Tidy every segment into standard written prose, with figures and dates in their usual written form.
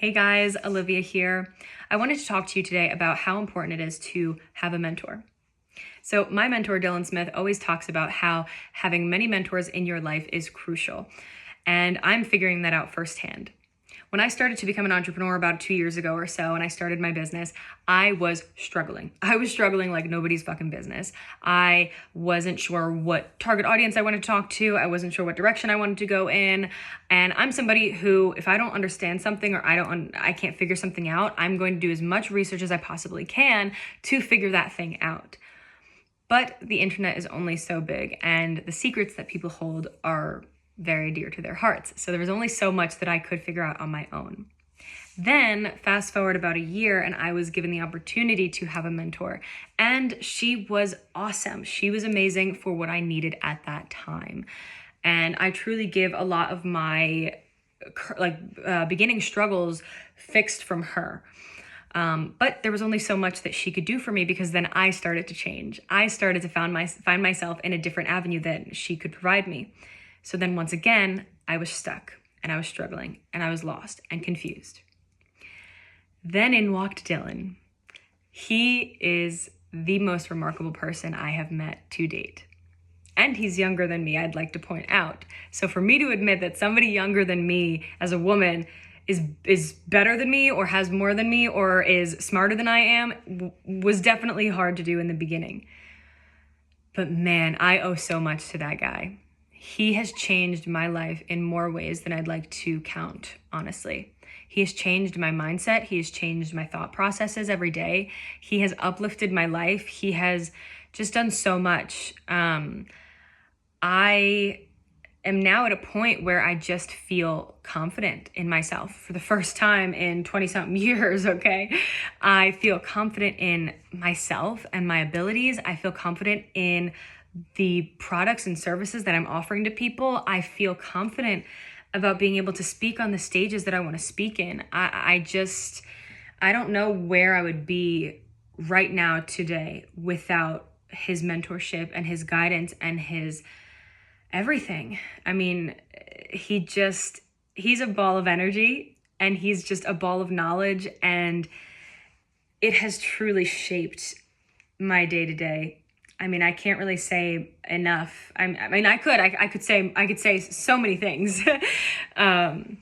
Hey guys, Olivia here. I wanted to talk to you today about how important it is to have a mentor. So my mentor, Dylan Smith, always talks about how having many mentors in your life is crucial. And I'm figuring that out firsthand. When I started to become an entrepreneur about 2 years ago or so, and I started my business, I was struggling. I was struggling like nobody's fucking business. I wasn't sure what target audience I wanted to talk to. I wasn't sure what direction I wanted to go in. And I'm somebody who, if I don't understand something or I can't figure something out, I'm going to do as much research as I possibly can to figure that thing out. But the internet is only so big, and the secrets that people hold are very dear to their hearts. So there was only so much that I could figure out on my own. Then fast forward about a year, and I was given the opportunity to have a mentor, and she was awesome. She was amazing for what I needed at that time. And I truly give a lot of my beginning struggles fixed from her. But there was only so much that she could do for me, because then I started to change. I started to find myself in a different avenue that she could provide me. So then once again, I was stuck and I was struggling and I was lost and confused. Then in walked Dylan. He is the most remarkable person I have met to date. And he's younger than me, I'd like to point out. So for me to admit that somebody younger than me as a woman is better than me or has more than me or is smarter than I am was definitely hard to do in the beginning. But man, I owe so much to that guy. He has changed my life in more ways than I'd like to count, honestly. He has changed my mindset. He has changed my thought processes every day. He has uplifted my life. He has just done so much. I am now at a point where I just feel confident in myself for the first time in 20-something years, okay? I feel confident in myself and my abilities. I feel confident in the products and services that I'm offering to people. I feel confident about being able to speak on the stages that I want to speak in. I don't know where I would be right now today without his mentorship and his guidance and his everything. I mean, he's a ball of energy, and he's just a ball of knowledge, and it has truly shaped my day-to-day. I mean, I can't really say enough. I could say so many things. I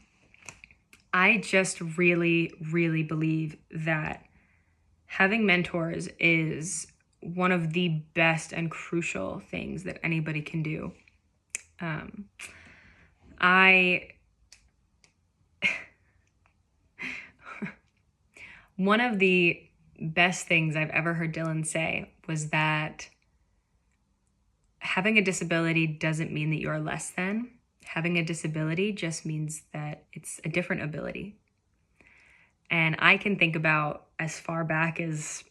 just really, really believe that having mentors is one of the best and crucial things that anybody can do. One of the best things I've ever heard Dylan say was that having a disability doesn't mean that you're less than. Having a disability just means that it's a different ability. And I can think about as far back as,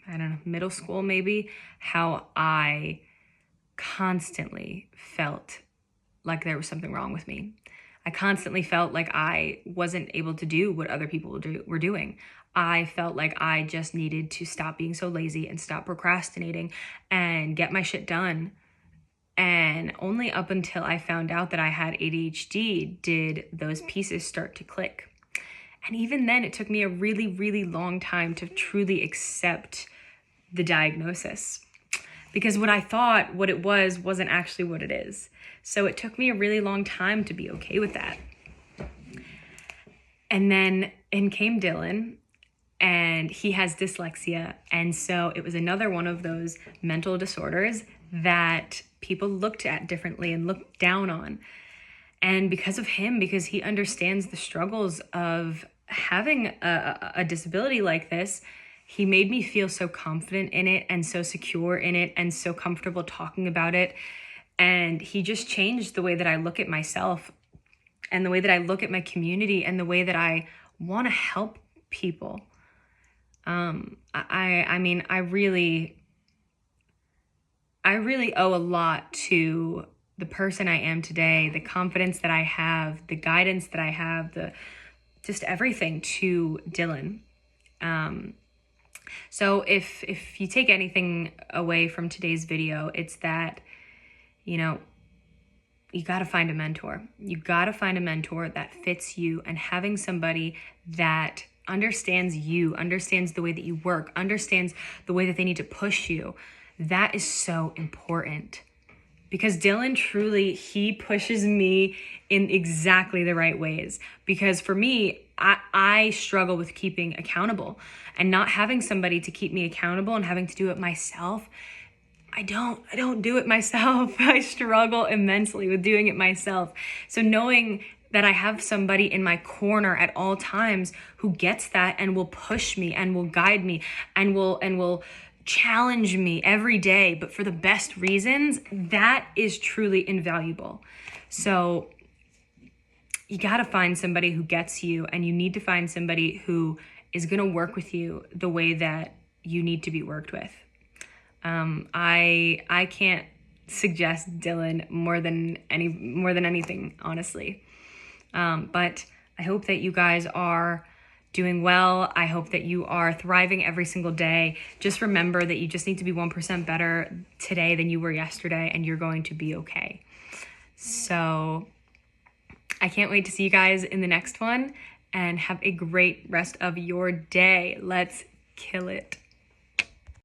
I don't know, middle school maybe, how I constantly felt like there was something wrong with me. I constantly felt like I wasn't able to do what other people were doing. I felt like I just needed to stop being so lazy and stop procrastinating and get my shit done. And only up until I found out that I had ADHD did those pieces start to click. And even then, it took me a really, really long time to truly accept the diagnosis, because what I thought what it was wasn't actually what it is. So it took me a really long time to be okay with that. And then in came Dylan, and he has dyslexia. And so it was another one of those mental disorders that people looked at differently and looked down on. And because of him, because he understands the struggles of having a disability like this, he made me feel so confident in it and so secure in it and so comfortable talking about it. And he just changed the way that I look at myself and the way that I look at my community and the way that I want to help people. I mean, I really owe a lot to the person I am today, the confidence that I have, the guidance that I have, just everything to Dylan. So if you take anything away from today's video, it's that, you got to find a mentor. You got to find a mentor that fits you, and having somebody that understands you, understands the way that you work, understands the way that they need to push you. That is so important. Because Dylan truly, he pushes me in exactly the right ways. Because for me, I struggle with keeping accountable, and not having somebody to keep me accountable and having to do it myself. I don't do it myself. I struggle immensely with doing it myself. So knowing that I have somebody in my corner at all times who gets that and will push me and will guide me and will challenge me every day, but for the best reasons, that is truly invaluable. So you got to find somebody who gets you, and you need to find somebody who is going to work with you the way that you need to be worked with. I can't suggest Dylan more than anything, honestly. But I hope that you guys are doing well. I hope that you are thriving every single day. Just remember that you just need to be 1% better today than you were yesterday, and you're going to be okay. So I can't wait to see you guys in the next one, and have a great rest of your day. Let's kill it.